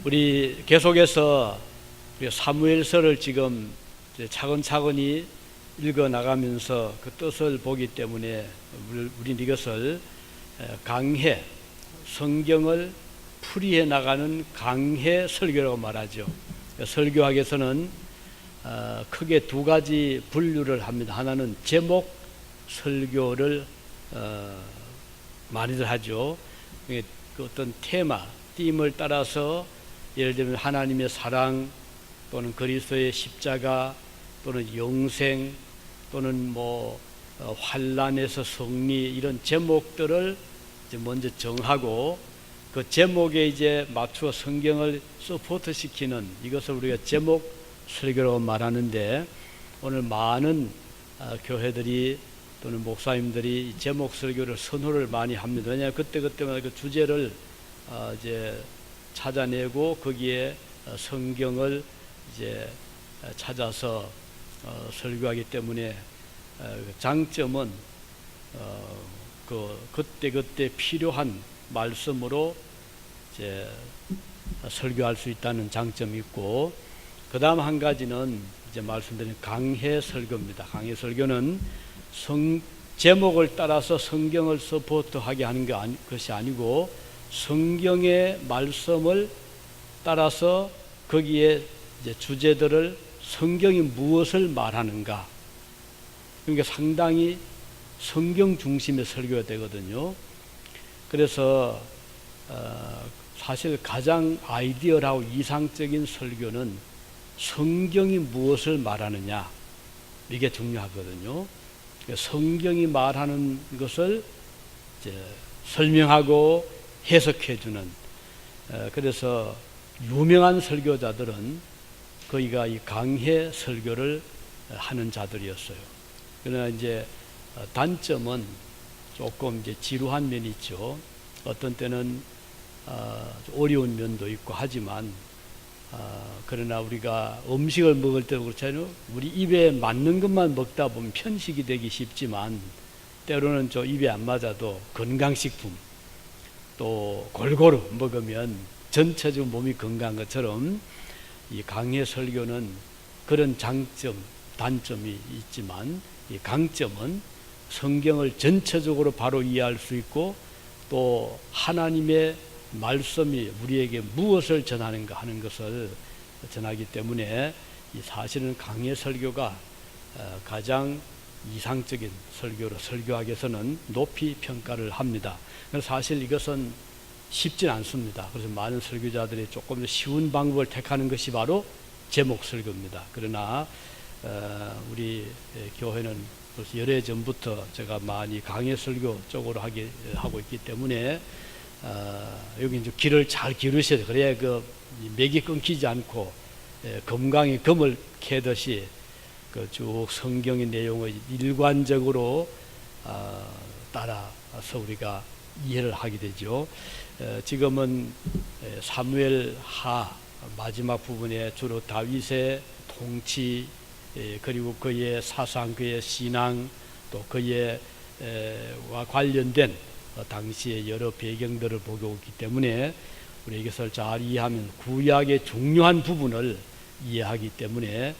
우리 계속해서 사무엘서를 지금 차근차근히 읽어 나가면서 그 뜻을 보기 때문에 우리는 이것을 강해, 성경을 풀이해 나가는 강해 설교라고 말하죠. 설교학에서는 크게 두 가지 분류를 합니다. 하나는 제목 설교를 많이들 하죠. 그 어떤 테마, 띠임을 따라서 예를 들면 하나님의 사랑 또는 그리스도의 십자가 또는 영생 또는 환난에서 승리, 이런 제목들을 이제 먼저 정하고 그 제목에 이제 맞추어 성경을 서포트 시키는 이것을 우리가 제목 설교라고 말하는데, 오늘 많은 교회들이 또는 목사님들이 이 제목 설교를 선호를 많이 합니다. 왜냐하면 그때마다 그 주제를 이제 찾아내고 거기에 성경을 이제 찾아서 설교하기 때문에 장점은 그때 필요한 말씀으로 이제 설교할 수 있다는 장점이 있고, 그 다음 한 가지는 이제 말씀드린 강해 설교입니다. 강해 설교는 제목을 따라서 성경을 서포트하게 하는 것이 아니고 성경의 말씀을 따라서 거기에 이제 주제들을 성경이 무엇을 말하는가, 그러니까 상당히 성경 중심의 설교가 되거든요. 그래서 사실 가장 아이디어하고 이상적인 설교는 성경이 무엇을 말하느냐, 이게 중요하거든요. 성경이 말하는 것을 이제 설명하고 해석해주는, 그래서 유명한 설교자들은 거기가 이 강해 설교를 하는 자들이었어요. 그러나 이제 단점은 조금 이제 지루한 면이 있죠. 어떤 때는 어려운 면도 있고 하지만 그러나 우리가 음식을 먹을 때도 그렇잖아요. 우리 입에 맞는 것만 먹다 보면 편식이 되기 쉽지만 때로는 입에 안 맞아도 건강식품 또 골고루 먹으면 전체적으로 몸이 건강한 것처럼 이 강해 설교는 그런 장점, 단점이 있지만 이 강점은 성경을 전체적으로 바로 이해할 수 있고 또 하나님의 말씀이 우리에게 무엇을 전하는가 하는 것을 전하기 때문에 이 사실은 강해 설교가 가장 이상적인 설교로 설교학에서는 높이 평가를 합니다. 그래서 사실 이것은 쉽진 않습니다. 그래서 많은 설교자들이 조금 더 쉬운 방법을 택하는 것이 바로 제목 설교입니다. 그러나 우리 교회는 벌써 여러 해 전부터 제가 많이 강해 설교 쪽으로 하고 있기 때문에 여기 이제 귀를 잘 기르셔야 돼요. 그래야 그 맥이 끊기지 않고 금강에 금을 캐듯이 그 쭉 성경의 내용을 일관적으로 따라서 우리가 이해를 하게 되죠. 지금은 사무엘 하 마지막 부분에 주로 다윗의 통치 그리고 그의 사상, 그의 신앙 또 그의 와 관련된 당시의 여러 배경들을 보고 있기 때문에 우리 이것을 잘 이해하면 구약의 중요한 부분을 이해하기 때문에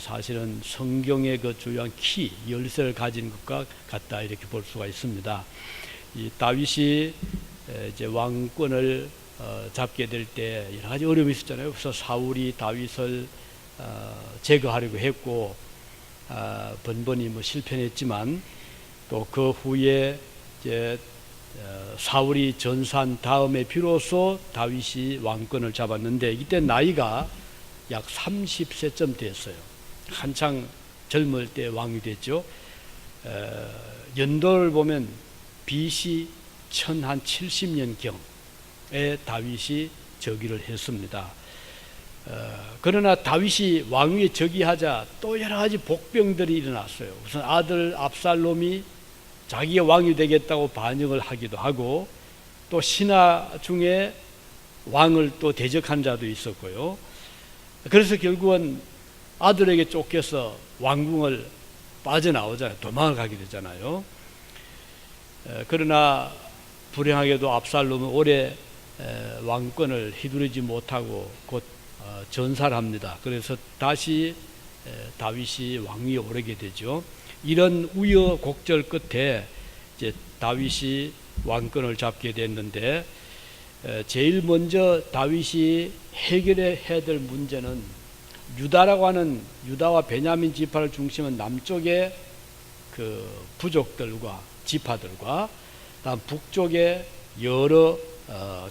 사실은 성경의 그 중요한 키, 열쇠를 가진 것과 같다, 이렇게 볼 수가 있습니다. 이 다윗이 이제 왕권을 잡게 될 때 여러 가지 어려움이 있었잖아요. 그래서 사울이 다윗을 제거하려고 했고 번번이 실패했지만 또 그 후에 이제 사울이 전사한 다음에 비로소 다윗이 왕권을 잡았는데 이때 나이가 약 30세쯤 됐어요. 한창 젊을 때 왕이 됐죠. 연도를 보면 BC 1070년경에 다윗이 즉위를 했습니다. 그러나 다윗이 왕위에 즉위하자 또 여러 가지 복병들이 일어났어요. 우선 아들 압살롬이 자기가 왕이 되겠다고 반역을 하기도 하고 또 신하 중에 왕을 또 대적한 자도 있었고요. 그래서 결국은 아들에게 쫓겨서 왕궁을 빠져나오잖아요. 도망을 가게 되잖아요. 그러나 불행하게도 압살롬은 오래 왕권을 휘두르지 못하고 곧 전사를 합니다. 그래서 다시 다윗이 왕위에 오르게 되죠. 이런 우여곡절 끝에 이제 다윗이 왕권을 잡게 됐는데, 제일 먼저 다윗이 해결해야 될 문제는 유다라고 하는, 유다와 베냐민 지파를 중심은 남쪽의 그 부족들과 지파들과, 다음 북쪽의 여러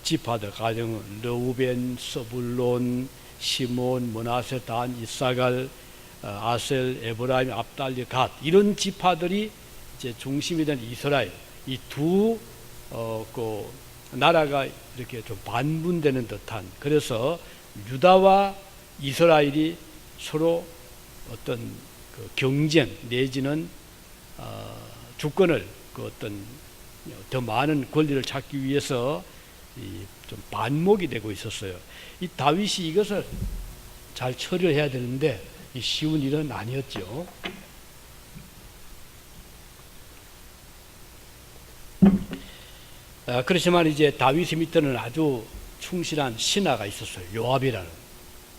지파들, 가령 르우벤, 서불론, 시몬, 므낫세, 단, 이사갈, 아셀, 에브라임, 압달리, 갓, 이런 지파들이 이제 중심이 된 이스라엘, 이 두 그 나라가 이렇게 좀 반분되는 듯한, 그래서 유다와 이스라엘이 서로 어떤 그 경쟁 내지는 주권을, 그 어떤 더 많은 권리를 찾기 위해서 좀 반목이 되고 있었어요. 이 다윗이 이것을 잘 처리해야 되는데 이 쉬운 일은 아니었죠. 그렇지만 이제 다윗의 밑에는 아주 충실한 신하가 있었어요. 요압이라는,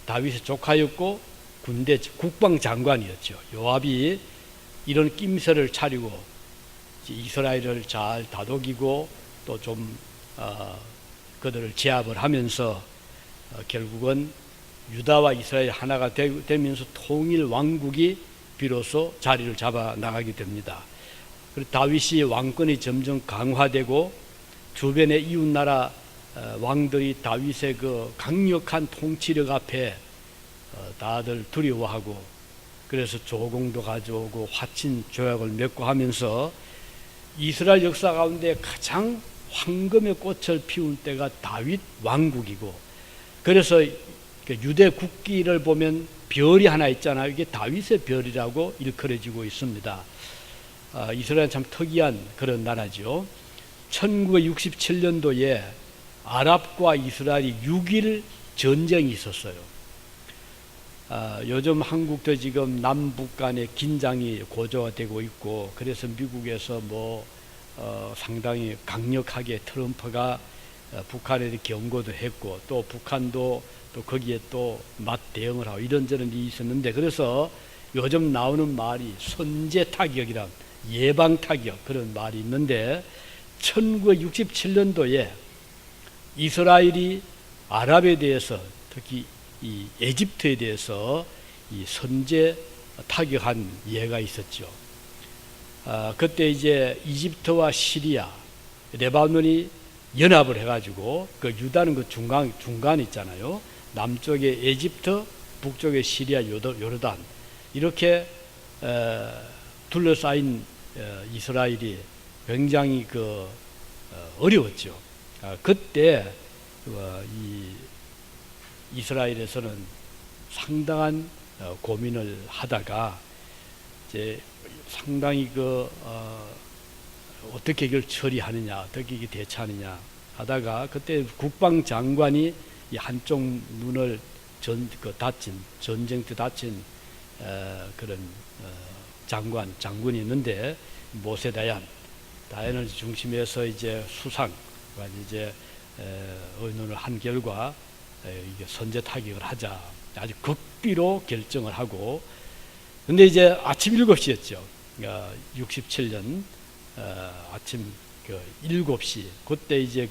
다윗의 조카였고 군대 국방장관이었죠. 요압이 이런 낌새를 차리고 이스라엘을 잘 다독이고 또 좀 그들을 제압을 하면서 결국은 유다와 이스라엘 하나가 되면서 통일 왕국이 비로소 자리를 잡아 나가게 됩니다. 그리고 다윗이 왕권이 점점 강화되고 주변의 이웃나라 왕들이 다윗의 그 강력한 통치력 앞에 다들 두려워하고, 그래서 조공도 가져오고 화친 조약을 맺고 하면서 이스라엘 역사 가운데 가장 황금의 꽃을 피울 때가 다윗 왕국이고, 그래서 유대 국기를 보면 별이 하나 있잖아요. 이게 다윗의 별이라고 일컬어지고 있습니다. 이스라엘은 참 특이한 그런 나라죠. 1967년도에 아랍과 이스라엘이 6.1 전쟁이 있었어요. 요즘 한국도 지금 남북 간의 긴장이 고조되고 있고, 그래서 미국에서 상당히 강력하게 트럼프가 북한에 경고도 했고, 또 북한도 또 거기에 또 맞대응을 하고 이런저런 일이 있었는데, 그래서 요즘 나오는 말이 선제 타격이란, 예방 타격, 그런 말이 있는데, 1967년도에 이스라엘이 아랍에 대해서, 특히 이 에집트에 대해서 이 선제 타격한 예가 있었죠. 그때 이제 이집트와 시리아, 레바논이 연합을 해가지고, 그 유다는 그 중간 있잖아요. 남쪽에 에집트, 북쪽에 시리아, 요르단, 이렇게 둘러싸인 이스라엘이 굉장히 어려웠죠. 그때 이 이스라엘에서는 상당한 고민을 하다가 이제 상당히 어떻게 이걸 처리하느냐, 어떻게 이게 대처하느냐 하다가, 그때 국방장관이 이 한쪽 눈을 전쟁 때 다친 그런 장군이 있는데, 모세 다얀을 중심해서 이제 수상 이제 의논을 한 결과 이게 선제 타격을 하자, 아주 극비로 결정을 하고, 근데 이제 아침 7시였죠. 67년 아침 7시, 그때 이제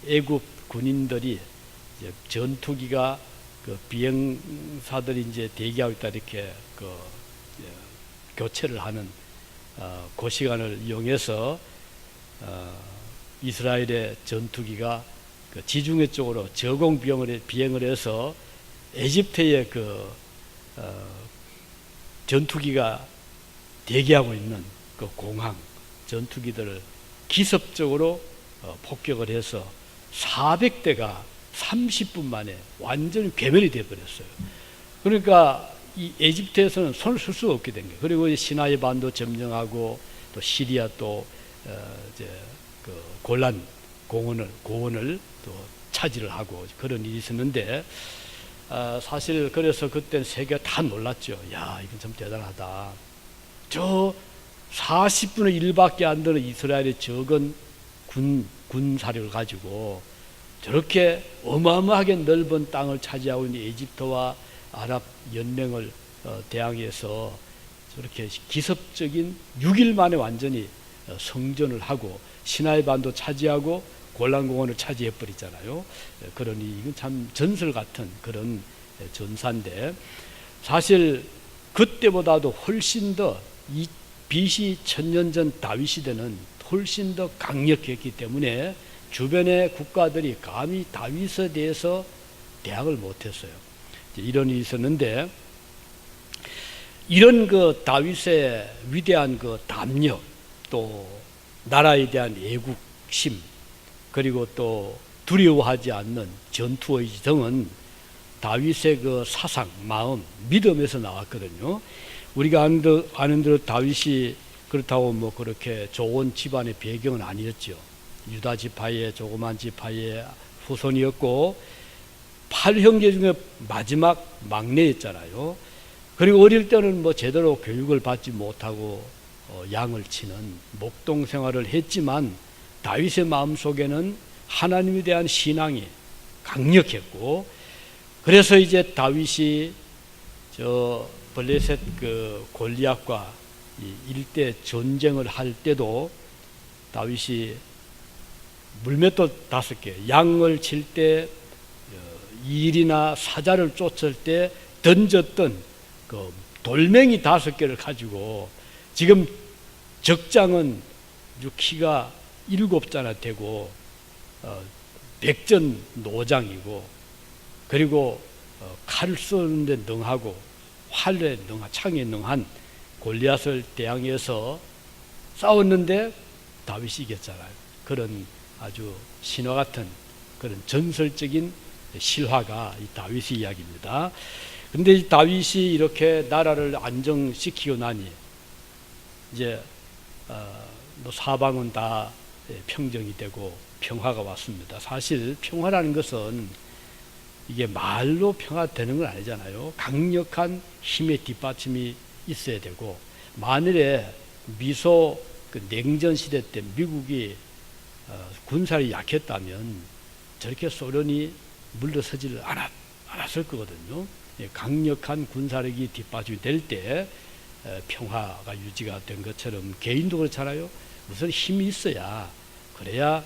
애굽 군인들이 이제 전투기가 비행사들이 이제 대기하고 있다, 이렇게 교체를 하는 그 시간을 이용해서 이스라엘의 전투기가 지중해 쪽으로 저공 비행을 해서 에집트의 전투기가 대기하고 있는 그 공항 전투기들을 기습적으로 폭격을 해서 400대가 30분 만에 완전히 괴멸이 되어버렸어요. 그러니까 이 에집트에서는 손을 쓸 수가 없게 된 거예요. 그리고 시나이 반도 점령하고, 또 시리아 또 이제 골란 고원을 또 차지를 하고 그런 일이 있었는데, 사실 그래서 그때 세계가 다 놀랐죠. 야, 이건 참 대단하다. 저 40분의 1밖에 안 되는 이스라엘의 적은 군사력을 가지고 저렇게 어마어마하게 넓은 땅을 차지하고 있는 이집트와 아랍 연맹을 대항해서 저렇게 기습적인 6일 만에 완전히 성전을 하고 시나이 반도 차지하고 골란공원을 차지해 버리잖아요. 그러니 이건 참 전설 같은 그런 전사인데, 사실 그때보다도 훨씬 더 이 BC 1000년 전 다윗 시대는 훨씬 더 강력했기 때문에 주변의 국가들이 감히 다윗에 대해서 대항을 못했어요. 이런 일이 있었는데, 이런 그 다윗의 위대한 그 담력, 또 나라에 대한 애국심, 그리고 또 두려워하지 않는 전투의지 등은 다윗의 그 사상, 마음, 믿음에서 나왔거든요. 우리가 아는 대로 다윗이 그렇다고 뭐 그렇게 좋은 집안의 배경은 아니었죠. 유다 지파의 조그만 지파의 후손이었고 8형제 중에 마지막 막내였잖아요. 그리고 어릴 때는 뭐 제대로 교육을 받지 못하고 양을 치는 목동 생활을 했지만 다윗의 마음속에는 하나님에 대한 신앙이 강력했고, 그래서 이제 다윗이 저 블레셋 그 골리앗과 일대 전쟁을 할 때도 다윗이 물맷돌 5개, 양을 칠 때 일이나 사자를 쫓을 때 던졌던 그 돌멩이 5개를 가지고, 지금 적장은 키가 7자나 되고 백전노장이고, 그리고 칼을 쏘는데 능하고 활에 능한, 창에 능한 골리앗을 대항해서 싸웠는데 다윗이 이겼잖아요. 그런 아주 신화 같은 그런 전설적인 실화가 이 다윗의 이야기입니다. 그런데 이 다윗이 이렇게 나라를 안정시키고 나니 이제 뭐 사방은 다 평정이 되고 평화가 왔습니다. 사실 평화라는 것은 이게 말로 평화되는 건 아니잖아요. 강력한 힘의 뒷받침이 있어야 되고, 만일에 미소 그 냉전 시대 때 미국이 군사력이 약했다면 저렇게 소련이 물러서지를 않았을 거거든요. 강력한 군사력이 뒷받침이 될 때 평화가 유지가 된 것처럼 개인도 그렇잖아요. 무슨 힘이 있어야, 그래야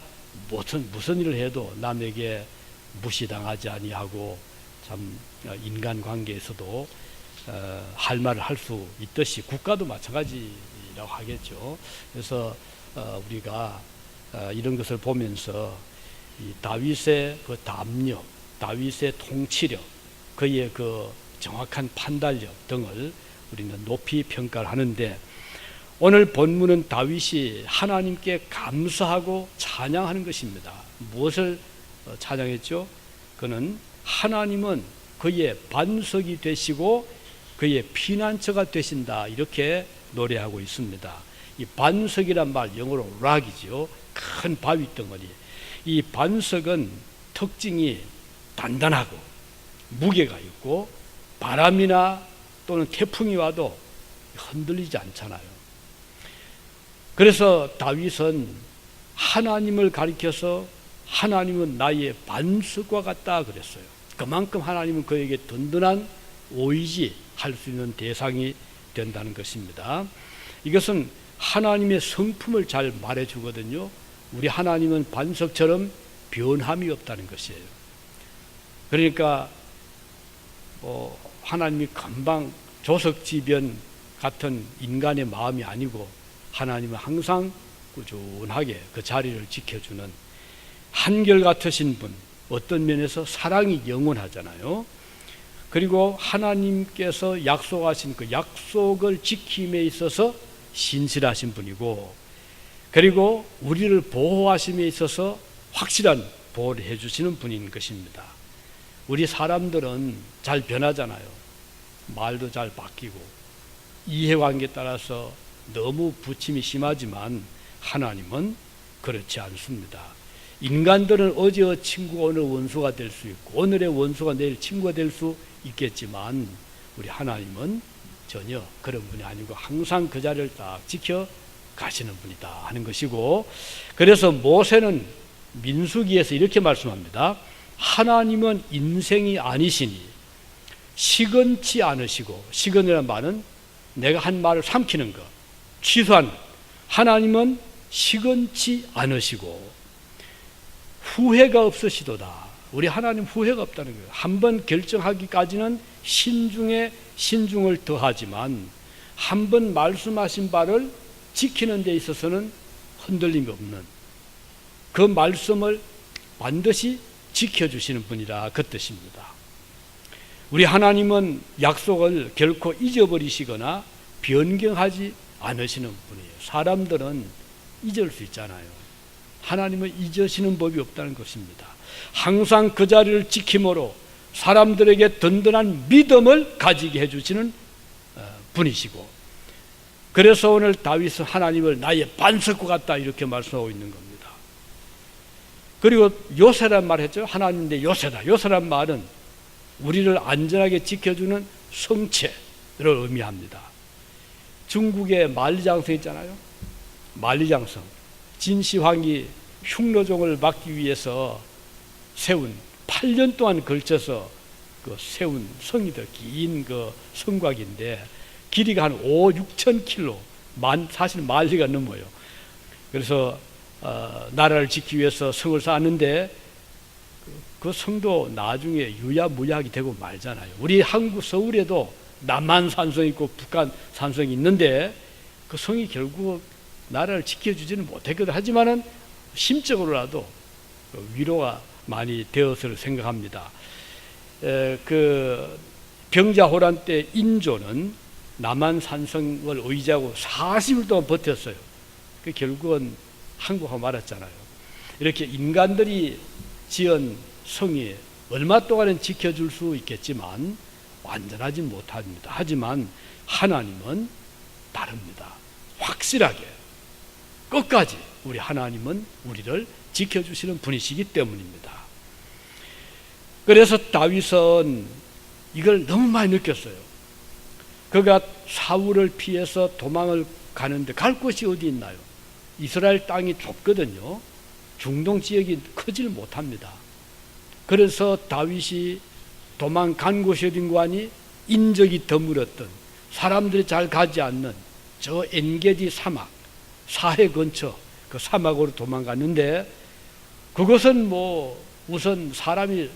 무슨 일을 해도 남에게 무시당하지 아니하고 참 인간관계에서도 할 말을 할 수 있듯이 국가도 마찬가지라고 하겠죠. 그래서 우리가 이런 것을 보면서 이 다윗의 그 담력, 다윗의 통치력, 그의 그 정확한 판단력 등을 우리는 높이 평가를 하는데, 오늘 본문은 다윗이 하나님께 감사하고 찬양하는 것입니다. 무엇을 찬양했죠? 그는 하나님은 그의 반석이 되시고 그의 피난처가 되신다, 이렇게 노래하고 있습니다. 이 반석이란 말 영어로 락이죠. 큰 바위 덩어리. 이 반석은 특징이 단단하고 무게가 있고 바람이나 또는 태풍이 와도 흔들리지 않잖아요. 그래서 다윗은 하나님을 가리켜서 하나님은 나의 반석과 같다 그랬어요. 그만큼 하나님은 그에게 든든한 의지할 수 있는 대상이 된다는 것입니다. 이것은 하나님의 성품을 잘 말해주거든요. 우리 하나님은 반석처럼 변함이 없다는 것이에요. 그러니까 하나님이 금방 조석지변 같은 인간의 마음이 아니고, 하나님은 항상 꾸준하게 그 자리를 지켜주는 한결같으신 분, 어떤 면에서 사랑이 영원하잖아요. 그리고 하나님께서 약속하신 그 약속을 지킴에 있어서 신실하신 분이고, 그리고 우리를 보호하심에 있어서 확실한 보호를 해주시는 분인 것입니다. 우리 사람들은 잘 변하잖아요. 말도 잘 바뀌고 이해관계에 따라서 너무 부침이 심하지만 하나님은 그렇지 않습니다. 인간들은 어제의 친구가 오늘 원수가 될 수 있고 오늘의 원수가 내일 친구가 될 수 있겠지만 우리 하나님은 전혀 그런 분이 아니고 항상 그 자리를 딱 지켜 가시는 분이다 하는 것이고, 그래서 모세는 민수기에서 이렇게 말씀합니다. 하나님은 인생이 아니시니 시건치 않으시고, 시건이라는 말은 내가 한 말을 삼키는 것, 취소한 것. 하나님은 시건치 않으시고 후회가 없으시도다. 우리 하나님 후회가 없다는 거예요. 한번 결정하기까지는 신중에 신중을 더하지만 한번 말씀하신 바를 지키는 데 있어서는 흔들림이 없는, 그 말씀을 반드시 지켜주시는 분이라 그 뜻입니다. 우리 하나님은 약속을 결코 잊어버리시거나 변경하지 않으시는 분이에요. 사람들은 잊을 수 있잖아요. 하나님은 잊으시는 법이 없다는 것입니다. 항상 그 자리를 지킴으로 사람들에게 든든한 믿음을 가지게 해주시는 분이시고, 그래서 오늘 다윗은 하나님을 나의 반석과 같다 이렇게 말씀하고 있는 겁니다. 그리고 요새란 말 했죠. 하나님 내 요새다. 요새란 말은 우리를 안전하게 지켜주는 성체를 의미합니다. 중국의 만리장성 있잖아요. 만리장성. 진시황이 흉노종을 막기 위해서 세운 8년 동안 걸쳐서 그 세운 성이더 긴 그 성곽인데 길이가 한 5, 6천 킬로, 사실 만리가 넘어요. 그래서 나라를 지키기 위해서 성을 쌓았는데 그 성도 나중에 유야무야하게 되고 말잖아요. 우리 한국 서울에도 남한 산성이 있고 북한 산성이 있는데 그 성이 결국 나라를 지켜주지는 못했거든. 하지만은 심적으로라도 위로가 많이 되었을 생각합니다. 그 병자호란 때 인조는 남한 산성을 의지하고 40일 동안 버텼어요. 그 결국은 한국하고 말았잖아요. 이렇게 인간들이 지은 성이 얼마 동안은 지켜줄 수 있겠지만 완전하지 못합니다. 하지만 하나님은 다릅니다. 확실하게 끝까지 우리 하나님은 우리를 지켜주시는 분이시기 때문입니다. 그래서 다윗은 이걸 너무 많이 느꼈어요. 그가 사울을 피해서 도망을 가는데 갈 곳이 어디 있나요? 이스라엘 땅이 좁거든요. 중동 지역이 크질 못합니다. 그래서 다윗이 도망간 곳이 어딘가 하니 인적이 드물었던, 사람들이 잘 가지 않는 저 엔게디 사막, 사해 근처 그 사막으로 도망갔는데 그것은 뭐 우선 사람이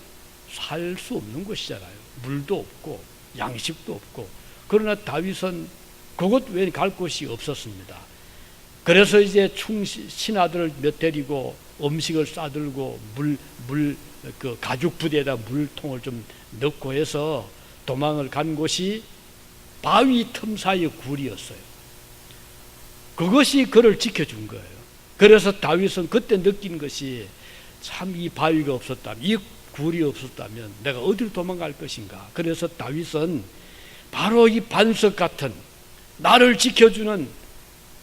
살 수 없는 곳이잖아요. 물도 없고 양식도 없고. 그러나 다윗은 그곳 외에 갈 곳이 없었습니다. 그래서 이제 신하들을 몇 데리고 음식을 싸들고 그 가죽 부대에다 물통을 좀 넣고 해서 도망을 간 곳이 바위 틈 사이의 굴이었어요. 그것이 그를 지켜준 거예요. 그래서 다윗은 그때 느낀 것이 참 이 바위가 없었다면, 이 굴이 없었다면 내가 어디로 도망갈 것인가. 그래서 다윗은 바로 이 반석 같은 나를 지켜주는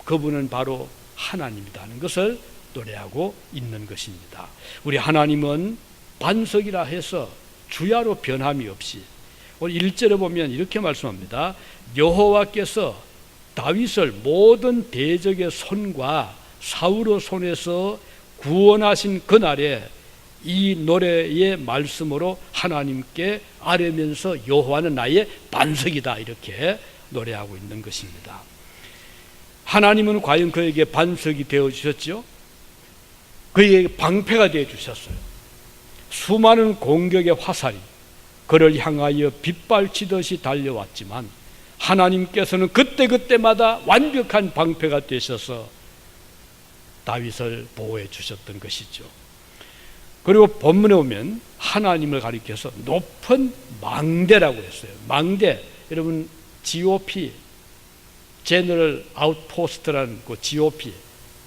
그분은 바로 하나님이라는 것을 노래하고 있는 것입니다. 우리 하나님은 반석이라 해서 주야로 변함이 없이, 오늘 1절에 보면 이렇게 말씀합니다. 여호와께서 다윗을 모든 대적의 손과 사울의 손에서 구원하신 그날에 이 노래의 말씀으로 하나님께 아뢰면서 여호와는 나의 반석이다 이렇게 노래하고 있는 것입니다. 하나님은 과연 그에게 반석이 되어주셨죠? 그에게 방패가 되어주셨어요. 수많은 공격의 화살이 그를 향하여 빗발치듯이 달려왔지만 하나님께서는 그때그때마다 완벽한 방패가 되셔서 다윗을 보호해 주셨던 것이죠. 그리고 본문에 오면 하나님을 가리켜서 높은 망대라고 했어요. 망대, 여러분 GOP, 제너럴 아웃포스트라는 그 GOP,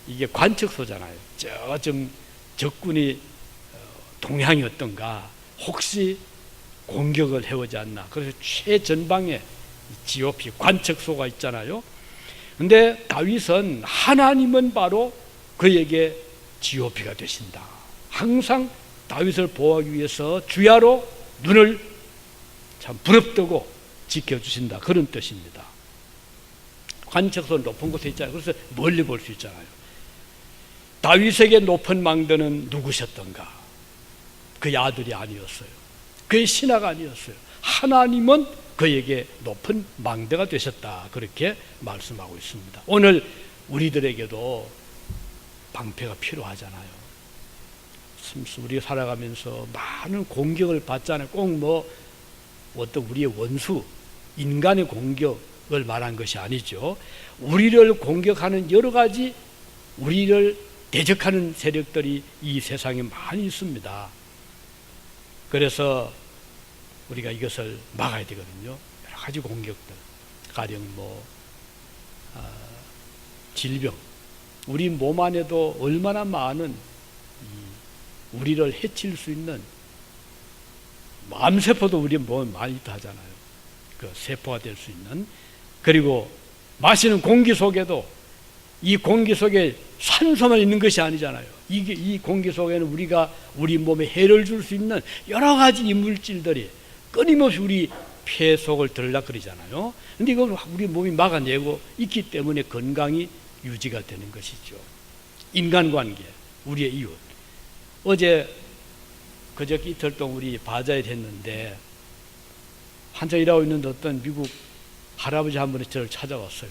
이게 관측소잖아요. 저좀 적군이 동향이 어떤가, 혹시 공격을 해오지 않나. 그래서 최전방에 GOP 관측소가 있잖아요. 근데 다윗은 하나님은 바로 그에게 GOP가 되신다. 항상 다윗을 보호하기 위해서 주야로 눈을 참 부릅뜨고 지켜주신다. 그런 뜻입니다. 관측소 높은 곳에 있잖아요. 그래서 멀리 볼 수 있잖아요. 다윗에게 높은 망대는 누구셨던가? 그의 아들이 아니었어요. 그의 신하가 아니었어요. 하나님은 그에게 높은 망대가 되셨다. 그렇게 말씀하고 있습니다. 오늘 우리들에게도 방패가 필요하잖아요. 우리가 살아가면서 많은 공격을 받잖아요. 꼭 어떤 우리의 원수, 인간의 공격을 말한 것이 아니죠. 우리를 공격하는 여러 가지, 우리를 대적하는 세력들이 이 세상에 많이 있습니다. 그래서 우리가 이것을 막아야 되거든요. 여러 가지 공격들, 가령 질병, 우리 몸 안에도 얼마나 많은 우리를 해칠 수 있는 암세포도 우리 몸에 많이 있다 하잖아요. 그 세포가 될 수 있는. 그리고 마시는 공기 속에도 이 공기 속에 산소만 있는 것이 아니잖아요. 이 공기 속에는 우리 몸에 해를 줄 수 있는 여러 가지 이물질들이 끊임없이 우리 폐 속을 들락거리잖아요. 근데 이걸 우리 몸이 막아내고 있기 때문에 건강이 유지가 되는 것이죠. 인간관계, 우리의 이웃. 그저께 이틀 동안 우리 바자회 했는데 한참 일하고 있는데 어떤 미국 할아버지 한 분이 저를 찾아왔어요.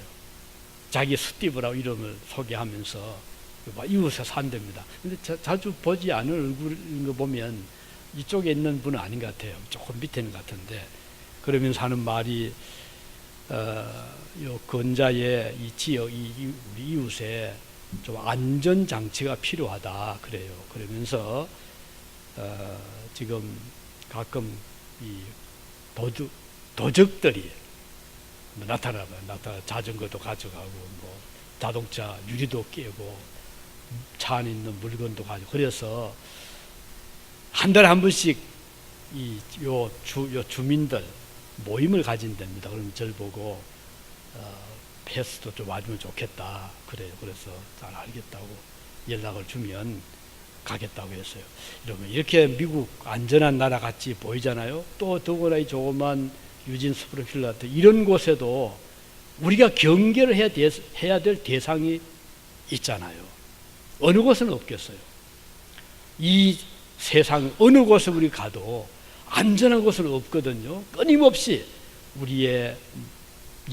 자기 스티브라고 이름을 소개하면서 이웃에 산답니다. 근데 자주 보지 않은 얼굴인 거 보면 이쪽에 있는 분은 아닌 것 같아요. 조금 밑에 있는 것 같은데, 그러면서 하는 말이 요 근자에 이 지역, 우리 이웃에 좀 안전장치가 필요하다 그래요. 그러면서 지금 가끔 이 도적들이 나타나 자전거도 가져가고 자동차 유리도 깨고 차 안에 있는 물건도 가지고, 그래서 한 달에 한 번씩 요 주민들 모임을 가진답니다. 그러면 저를 보고 패스도 좀 와주면 좋겠다 그래요. 그래서 잘 알겠다고 연락을 주면 가겠다고 했어요. 이러면 이렇게 미국 안전한 나라 같이 보이잖아요. 또 더구나 이 조그만 유진 스프링필드 이런 곳에도 우리가 경계를 해야 될 대상이 있잖아요. 어느 곳은 없겠어요. 이 세상 어느 곳에 우리 가도 안전한 곳은 없거든요. 끊임없이 우리의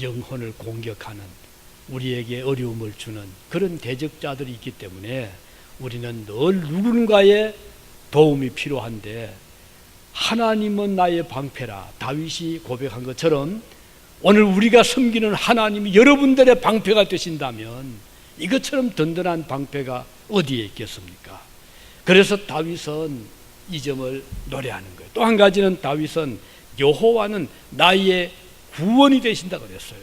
영혼을 공격하는, 우리에게 어려움을 주는 그런 대적자들이 있기 때문에 우리는 늘 누군가의 도움이 필요한데, 하나님은 나의 방패라 다윗이 고백한 것처럼 오늘 우리가 섬기는 하나님이 여러분들의 방패가 되신다면 이것처럼 든든한 방패가 어디에 있겠습니까? 그래서 다윗은 이 점을 노래하는 거예요. 또 한 가지는 다윗은 여호와는 나의 구원이 되신다 그랬어요.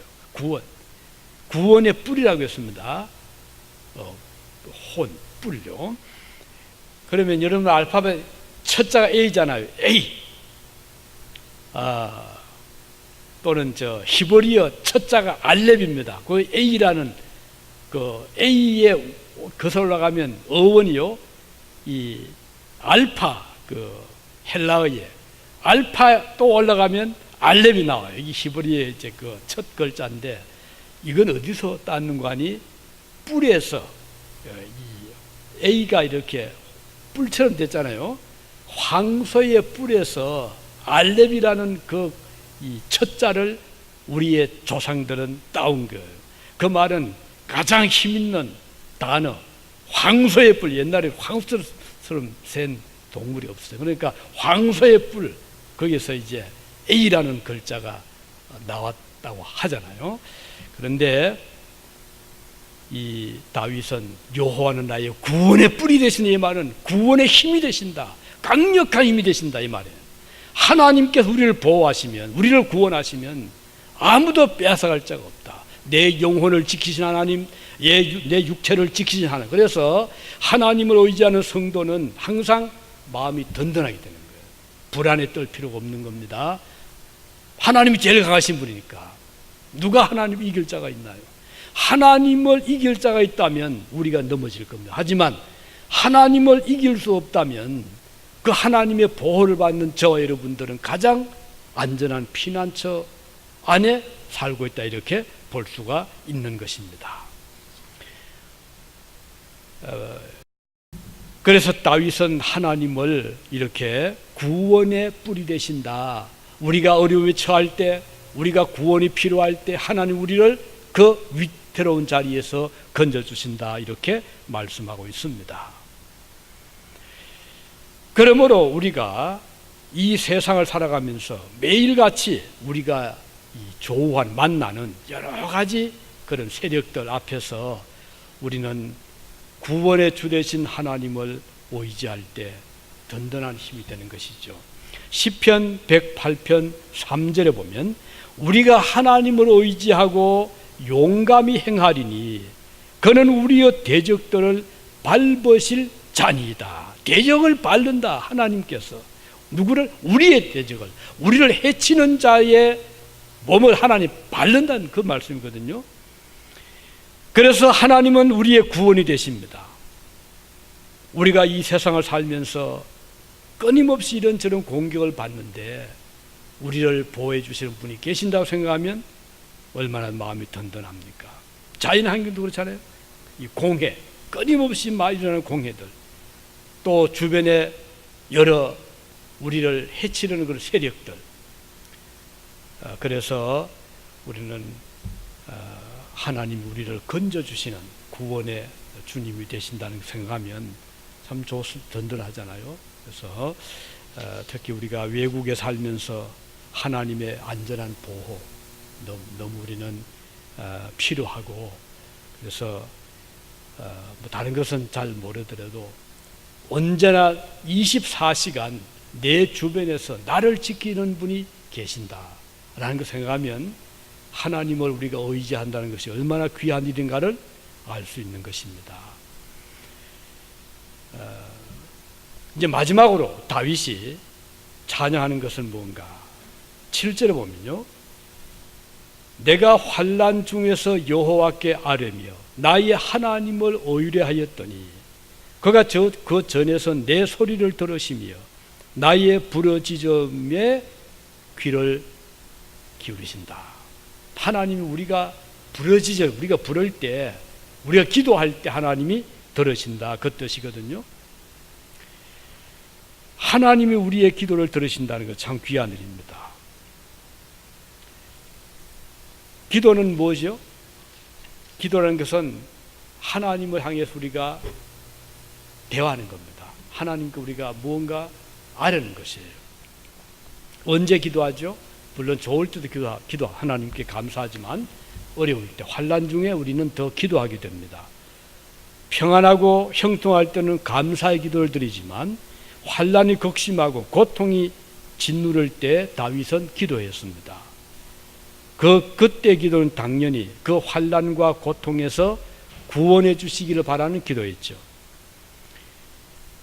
구원의 뿔이라고 했습니다. 뿔요. 그러면 여러분 알파벳 첫자가 A잖아요. A. 또는 히브리어 첫자가 알렙입니다. 그 A라는 그 A에 거슬러 올라가면 어원이요. 이 알파 헬라어에 알파 또 올라가면 알렙이 나와요. 이 히브리어의 그 첫 글자인데, 이건 어디서 땄는 거 아니? 뿔에서 이 A가 이렇게 뿔처럼 됐잖아요. 황소의 뿔에서 알렙이라는 이 첫자를 우리의 조상들은 따온 거예요. 그 말은 가장 힘있는 단어, 황소의 뿔. 옛날에 황소처럼 센 동물이 없어요. 그러니까 황소의 뿔, 거기서 이제 A라는 글자가 나왔다고 하잖아요. 그런데 이 다윗은 여호와는 나의 구원의 뿔이 되시니, 이 말은 구원의 힘이 되신다, 강력한 힘이 되신다 이 말이에요. 하나님께서 우리를 보호하시면, 우리를 구원하시면 아무도 빼앗아갈 자가 없다. 내 영혼을 지키신 하나님, 내 육체를 지키신 하나님. 그래서 하나님을 의지하는 성도는 항상 마음이 든든하게 되는 거예요. 불안에 떨 필요가 없는 겁니다. 하나님이 제일 강하신 분이니까. 누가 하나님을 이길 자가 있나요? 하나님을 이길 자가 있다면 우리가 넘어질 겁니다. 하지만 하나님을 이길 수 없다면 그 하나님의 보호를 받는 저와 여러분들은 가장 안전한 피난처 안에 살고 있다, 이렇게 볼 수가 있는 것입니다. 그래서 다윗은 하나님을 이렇게 구원의 뿌리 되신다. 우리가 어려움에 처할 때, 우리가 구원이 필요할 때 하나님 우리를 그 위태로운 자리에서 건져주신다. 이렇게 말씀하고 있습니다. 그러므로 우리가 이 세상을 살아가면서 매일같이 우리가 이 조우한 만나는 여러 가지 그런 세력들 앞에서 우리는 구원의 주 되신 하나님을 의지할 때 든든한 힘이 되는 것이죠. 시편 108편 3절에 보면 우리가 하나님을 의지하고 용감히 행하리니 그는 우리의 대적들을 밟으실 자니이다. 대적을 밟는다. 하나님께서 누구를? 우리의 대적을, 우리를 해치는 자의 몸을 하나님 밟는다는 그 말씀이거든요. 그래서 하나님은 우리의 구원이 되십니다. 우리가 이 세상을 살면서 끊임없이 이런저런 공격을 받는데 우리를 보호해 주시는 분이 계신다고 생각하면 얼마나 마음이 든든합니까? 자연환경도 그렇잖아요. 이 공해, 끊임없이 일어나는 공해들, 또 주변에 여러 우리를 해치려는 그런 세력들. 그래서 우리는 하나님이 우리를 건져주시는 구원의 주님이 되신다는 생각하면 참 든든하잖아요. 그래서 특히 우리가 외국에 살면서 하나님의 안전한 보호 너무 우리는 필요하고, 그래서 뭐 다른 것은 잘 모르더라도 언제나 24시간 내 주변에서 나를 지키는 분이 계신다라는 걸 생각하면 하나님을 우리가 의지한다는 것이 얼마나 귀한 일인가를 알 수 있는 것입니다. 이제 마지막으로 다윗이 찬양하는 것은 뭔가? 7절에 보면요, 내가 환난 중에서 여호와께 아뢰며 나의 하나님을 의뢰하였더니 그가 그 전에서 내 소리를 들으시며 나의 부르짖음에 귀를 기울이신다. 하나님이 우리가 우리가 부를 때, 우리가 기도할 때 하나님이 들으신다, 그 뜻이거든요. 하나님이 우리의 기도를 들으신다는 것 참 귀한 일입니다. 기도는 무엇이요? 기도라는 것은 하나님을 향해서 우리가 대화하는 겁니다. 하나님께 우리가 무언가 아뢰는 것이에요. 언제 기도하죠? 물론 좋을 때도 기도 하나님께 감사하지만 어려울 때, 환난 중에 우리는 더 기도하게 됩니다. 평안하고 형통할 때는 감사의 기도를 드리지만 환난이 극심하고 고통이 짓누를 때 다윗은 기도했습니다. 그때 기도는 당연히 그 환난과 고통에서 구원해 주시기를 바라는 기도였죠.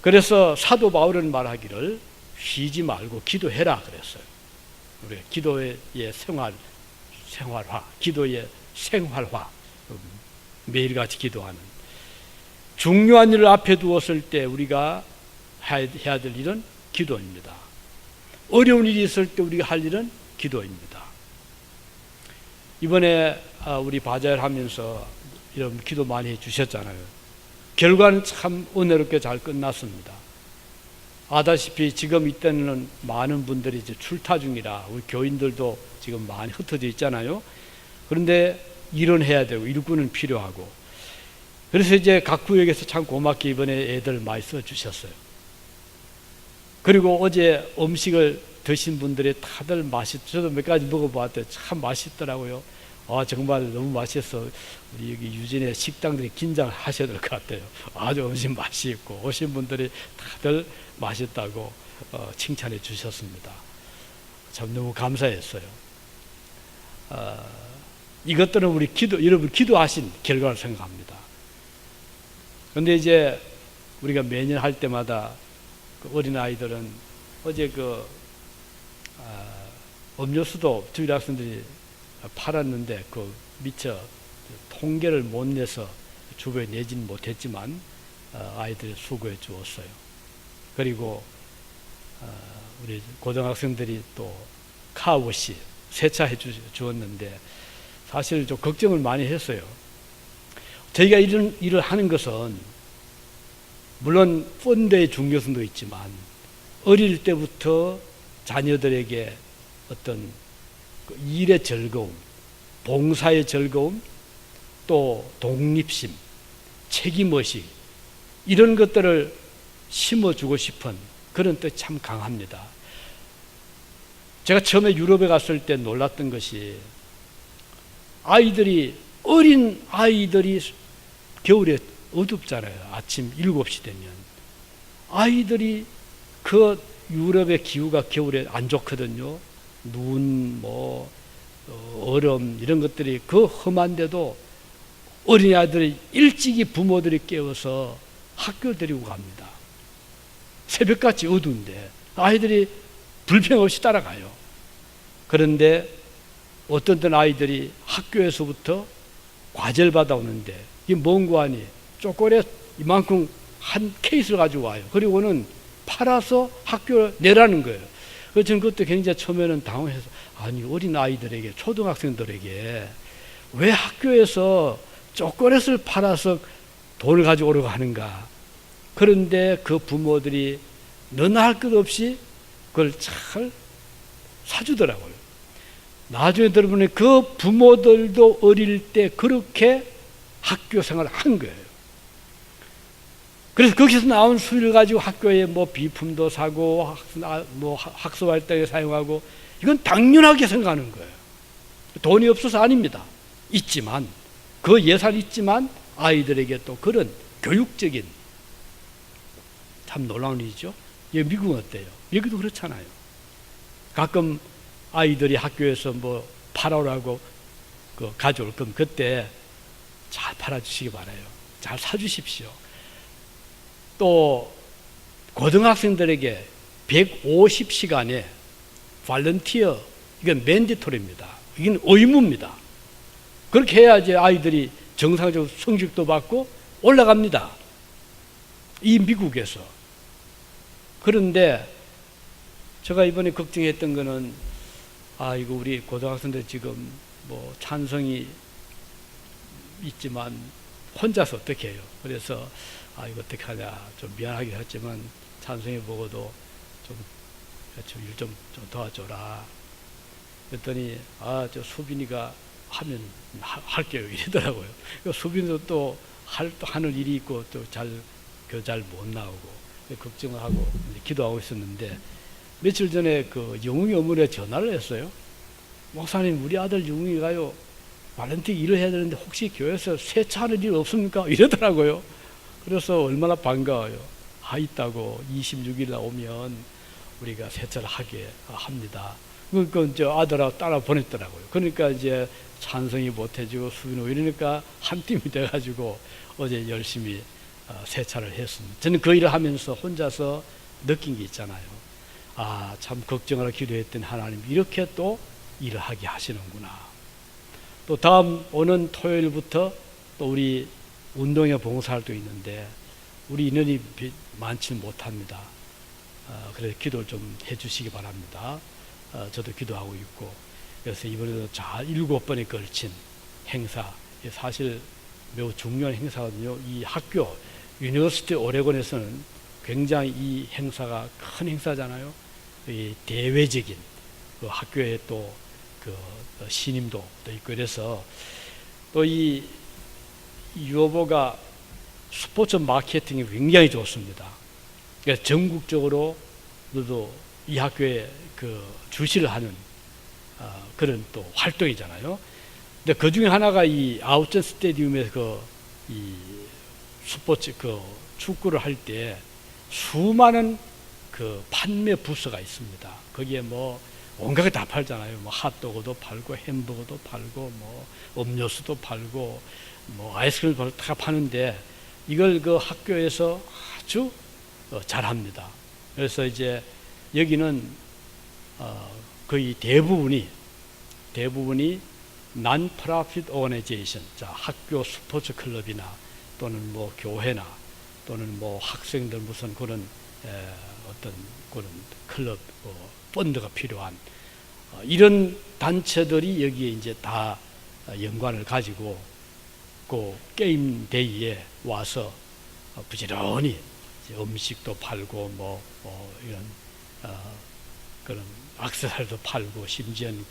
그래서 사도 바울은 말하기를 쉬지 말고 기도해라 그랬어요. 우리 기도의 생활화, 기도의 생활화, 매일같이 기도하는, 중요한 일을 앞에 두었을 때 우리가 해야 될 일은 기도입니다. 어려운 일이 있을 때 우리가 할 일은 기도입니다. 이번에 우리 바자회를 하면서 이런 기도 많이 해주셨잖아요. 결과는 참 은혜롭게 잘 끝났습니다. 아다시피 지금 이때는 많은 분들이 이제 출타 중이라 우리 교인들도 지금 많이 흩어져 있잖아요. 그런데 일은 해야 되고 일꾼은 필요하고, 그래서 이제 각 구역에서 참 고맙게 이번에 애들 많이 써주셨어요. 그리고 어제 음식을 드신 분들이 다들 저도 몇 가지 먹어봤더니 참 맛있더라고요. 정말 너무 맛있어. 우리 여기 유진의 식당들이 긴장을 하셔야 될 것 같아요. 아주 음식 맛있고 오신 분들이 다들 맛있다고 칭찬해 주셨습니다. 참 너무 감사했어요. 이것들은 우리 여러분 기도하신 결과를 생각합니다. 그런데 이제 우리가 매년 할 때마다 그 어린아이들은 어제 음료수도 주일 학생들이 팔았는데 그 미처 통계를 못 내서 주부에 내지는 못했지만 아이들이 수고해 주었어요. 그리고 우리 고등학생들이 또 카우시 세차해 주었는데 사실 좀 걱정을 많이 했어요. 저희가 이런 일을 하는 것은 물론 펀드의 중요성도 있지만 어릴 때부터 자녀들에게 어떤 일의 즐거움, 봉사의 즐거움, 또 독립심, 책임의식 이런 것들을 심어주고 싶은 그런 뜻이 참 강합니다. 제가 처음에 유럽에 갔을 때 놀랐던 것이 어린 아이들이 겨울에 어둡잖아요. 아침 7시 되면 아이들이 그 유럽의 기후가 겨울에 안 좋거든요. 눈, 얼음 이런 것들이 그 험한데도 어린아이들이 일찍이 부모들이 깨워서 학교 데리고 갑니다. 새벽같이 어두운데 아이들이 불평 없이 따라가요. 그런데 어떤 아이들이 학교에서부터 과제를 받아오는데 이게 뭔고 하니 초콜릿 이만큼 한 케이스를 가지고 와요. 그리고는 팔아서 학교에 내라는 거예요. 그래서 저는 그것도 굉장히 처음에는 당황해서 아니 어린 아이들에게 초등학생들에게 왜 학교에서 초콜릿을 팔아서 돈을 가지고 오려고 하는가. 그런데 그 부모들이 너나 할 것 없이 그걸 잘 사주더라고요. 나중에 들어보니 그 부모들도 어릴 때 그렇게 학교 생활을 한 거예요. 그래서 거기서 나온 수익을 가지고 학교에 비품도 사고 학습 활동에 사용하고 이건 당연하게 생각하는 거예요. 돈이 없어서 아닙니다. 있지만 그 예산이 있지만 아이들에게 또 그런 교육적인 참 놀라운 일이죠. 미국은 어때요? 여기도 그렇잖아요. 가끔 아이들이 학교에서 팔아오라고 가져올 거면 그때 잘 팔아주시기 바라요. 잘 사주십시오. 또 고등학생들에게 150시간의 발런티어 이건 맨디토리입니다. 이건 의무입니다. 그렇게 해야지 아이들이 정상적으로 성적도 받고 올라갑니다. 이 미국에서. 그런데 제가 이번에 걱정했던 거는 이거 우리 고등학생들 지금 찬성이 있지만 혼자서 어떻게 해요? 그래서 이거 어떻게 하냐 좀 미안하긴 했지만 찬성해 보고도 좀 일 좀 도와줘라. 그랬더니 저 수빈이가 하면 할게요 이러더라고요. 수빈이도 또 하는 일이 있고 또 잘 못 나오고 걱정을 하고 기도하고 있었는데 며칠 전에 그 영웅이 어머니에 전화를 했어요. 목사님 우리 아들 영웅이가요 발렌틱 일을 해야 되는데 혹시 교회에서 세차하는 일 없습니까? 이러더라고요. 그래서 얼마나 반가워요. 있다고 26일 나오면 우리가 세차를 하게 합니다. 그 아들하고 따라 보냈더라고요. 그러니까 이제 찬성이 못해지고 수빈호 이러니까 한 팀이 돼가지고 어제 열심히 세차를 했습니다. 저는 그 일을 하면서 혼자서 느낀 게 있잖아요. 참 걱정하라 기도했던 하나님 이렇게 또 일을 하게 하시는구나. 또 다음 오는 토요일부터 또 우리 운동회 봉사활동이 있는데 우리 인원이 많지 못합니다. 그래서 기도를 좀 해주시기 바랍니다. 저도 기도하고 있고 그래서 이번에도 7번에 걸친 행사 사실 매우 중요한 행사거든요. 이 학교 유니버시티 오레곤에서는 굉장히 이 행사가 큰 행사잖아요. 이 대외적인 그 학교에 또 그 신임도 또 있고 그래서 또 이 유오보가 스포츠 마케팅이 굉장히 좋습니다. 그러니까 전국적으로 이 학교에 그 주시를 하는 그런 또 활동이잖아요. 근데 그 중에 하나가 이 아웃전 스테디움에서 이 스포츠 축구를 할 때 수많은 그 판매 부스가 있습니다. 거기에 온갖 게 다 팔잖아요. 핫도그도 팔고 햄버거도 팔고 음료수도 팔고 아이스크림도 팔고 다 파는데 이걸 그 학교에서 아주 잘합니다. 그래서 이제 여기는 거의 대부분이 non-profit organization, 학교 스포츠 클럽이나 또는 교회나 또는 학생들 무슨 그런 어떤 그런 클럽 펀드가 필요한 이런 단체들이 여기에 이제 다 연관을 가지고 그 게임 데이에 와서 부지런히 음식도 팔고 이런 그런 액세서리도 팔고 심지어는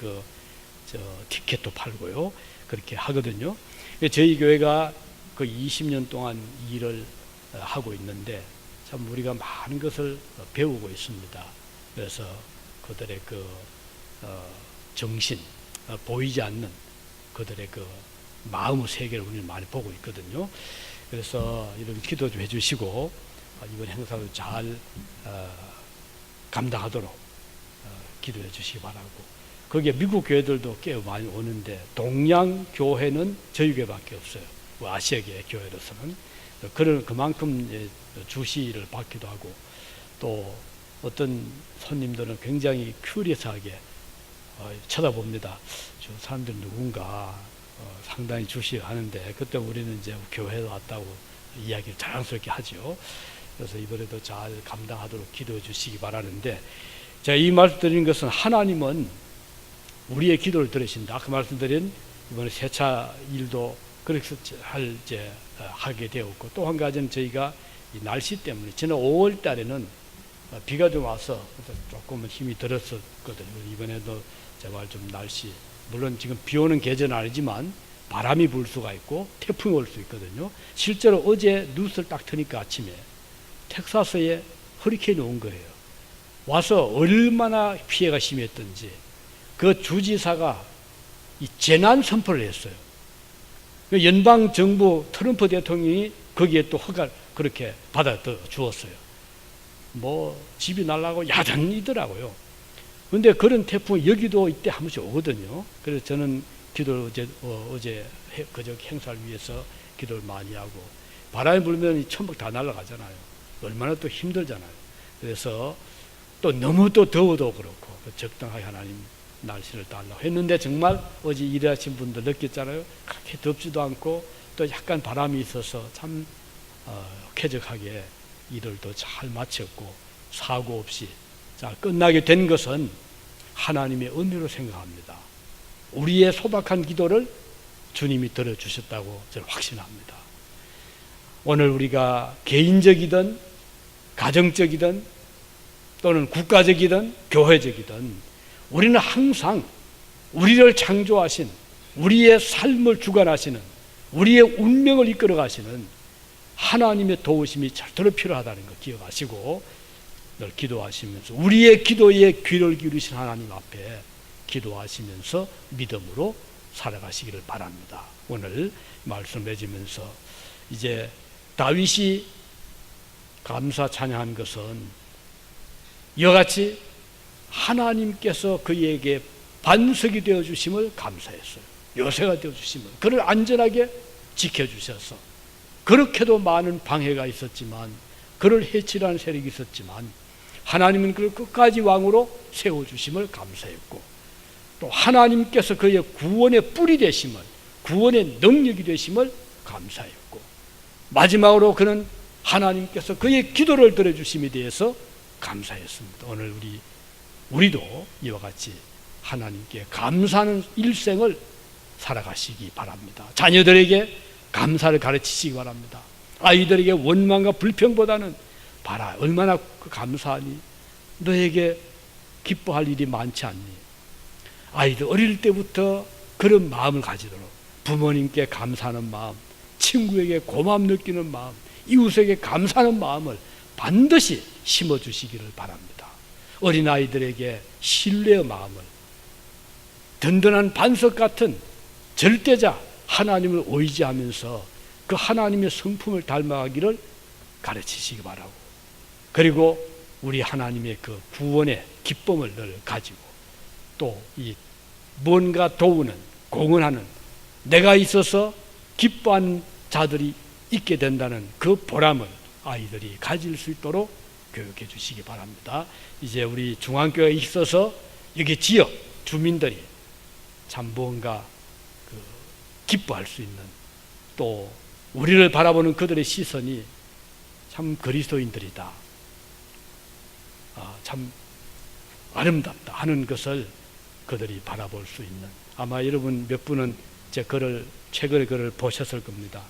티켓도 팔고요. 그렇게 하거든요. 저희 교회가 그 20년 동안 일을 하고 있는데 참 우리가 많은 것을 배우고 있습니다. 그래서 그들의 정신, 보이지 않는 그들의 마음의 세계를 우리는 많이 보고 있거든요. 그래서 이런 기도 좀 해주시고 이번 행사도 잘 감당하도록 기도해 주시기 바라고, 거기에 미국 교회들도 꽤 많이 오는데 동양 교회는 저희 교회밖에 없어요. 아시아계 교회로서는. 그만큼 주시를 받기도 하고, 또 어떤 손님들은 굉장히 큐리어스하게 쳐다봅니다. 저 사람들 누군가 상당히 주시하는데, 그때 우리는 이제 교회에 왔다고 이야기를 자랑스럽게 하죠. 그래서 이번에도 잘 감당하도록 기도해 주시기 바라는데, 제가 이 말씀 드리는 것은 하나님은 우리의 기도를 들으신다. 아까 말씀드린 이번에 세차 일도 그렇게 하게 되었고, 또 한 가지는 저희가 이 날씨 때문에 지난 5월 달에는 비가 좀 와서 조금은 힘이 들었었거든요. 이번에도 제발 좀 날씨, 물론 지금 비 오는 계절은 아니지만 바람이 불 수가 있고 태풍이 올 수 있거든요. 실제로 어제 뉴스를 딱 트니까 아침에 텍사스에 허리케인이 온 거예요. 와서 얼마나 피해가 심했던지 그 주지사가 이 재난 선포를 했어요. 연방 정부 트럼프 대통령이 거기에 또 허가를 그렇게 받아 주었어요. 집이 날라고 야단이더라고요. 그런데 그런 태풍이 여기도 이때 한 번씩 오거든요. 그래서 저는 기도를 어제 그저 행사를 위해서 기도를 많이 하고, 바람이 불면 이 천막 다 날아가잖아요. 얼마나 또 힘들잖아요. 그래서 또 너무 또 더워도 그렇고 적당하게 하나님 날씨를 달라고 했는데, 정말 어제 일하신 분들 느꼈잖아요. 그렇게 덥지도 않고 또 약간 바람이 있어서 참 쾌적하게 일을 또 잘 마쳤고 사고 없이 잘 끝나게 된 것은 하나님의 은혜로 생각합니다. 우리의 소박한 기도를 주님이 들어주셨다고 저는 확신합니다. 오늘 우리가 개인적이든 가정적이든 또는 국가적이든 교회적이든 우리는 항상 우리를 창조하신, 우리의 삶을 주관하시는, 우리의 운명을 이끌어 가시는 하나님의 도우심이 절대로 필요하다는 거 기억하시고 늘 기도하시면서 우리의 기도에 귀를 기울이신 하나님 앞에 기도하시면서 믿음으로 살아가시기를 바랍니다. 오늘 말씀 맺으면서 이제 다윗이 감사 찬양한 것은 이와 같이 하나님께서 그에게 반석이 되어주심을 감사했어요. 요새가 되어주심을, 그를 안전하게 지켜주셔서, 그렇게도 많은 방해가 있었지만, 그를 해치라는 세력이 있었지만 하나님은 그를 끝까지 왕으로 세워주심을 감사했고, 또 하나님께서 그의 구원의 뿔이 되심을, 구원의 능력이 되심을 감사했고, 마지막으로 그는 하나님께서 그의 기도를 들어주심에 대해서 감사했습니다. 오늘 우리도 이와 같이 하나님께 감사하는 일생을 살아가시기 바랍니다. 자녀들에게 감사를 가르치시기 바랍니다. 아이들에게 원망과 불평보다는 봐라 얼마나 감사하니, 너에게 기뻐할 일이 많지 않니. 아이들 어릴 때부터 그런 마음을 가지도록 부모님께 감사하는 마음, 친구에게 고마움 느끼는 마음, 이웃에게 감사하는 마음을 반드시 심어주시기를 바랍니다. 어린아이들에게 신뢰의 마음을, 든든한 반석 같은 절대자 하나님을 의지하면서 그 하나님의 성품을 닮아가기를 가르치시기 바라고, 그리고 우리 하나님의 그 구원의 기쁨을 늘 가지고 또 이 뭔가 도우는, 공헌하는, 내가 있어서 기뻐하는 자들이 있게 된다는 그 보람을 아이들이 가질 수 있도록 교육해 주시기 바랍니다. 이제 우리 중앙교회에 있어서 여기 지역 주민들이 참 뭔가 기뻐할 수 있는, 또 우리를 바라보는 그들의 시선이 참 그리스도인들이다, 참 아름답다 하는 것을 그들이 바라볼 수 있는, 아마 여러분 몇 분은 제 글을, 최근에 글을 보셨을 겁니다.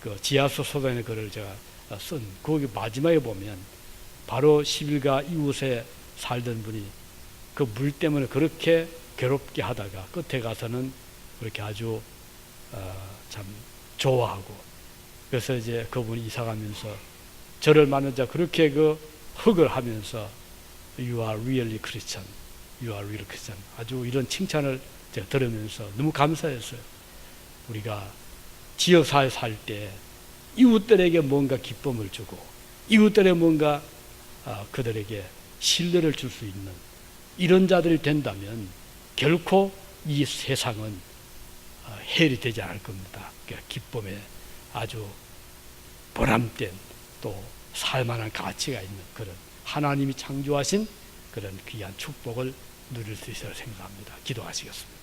그 지하수 소단의 글을 제가 쓴 거기 마지막에 보면 바로 10일가 이웃에 살던 분이 그 물 때문에 그렇게 괴롭게 하다가 끝에 가서는 그렇게 아주 참 좋아하고, 그래서 이제 그분이 이사 가면서 저를 만나자 그렇게 그 흑을 하면서 You are really Christian, You are really Christian, 아주 이런 칭찬을 제가 들으면서 너무 감사했어요. 우리가 지역사회 살 때 이웃들에게 뭔가 기쁨을 주고 이웃들에게 뭔가 그들에게 신뢰를 줄 수 있는 이런 자들이 된다면 결코 이 세상은 해일이 되지 않을 겁니다. 그러니까 기쁨에 아주 보람된 또 살만한 가치가 있는 그런 하나님이 창조하신 그런 귀한 축복을 누릴 수 있으리라 생각합니다. 기도하시겠습니다.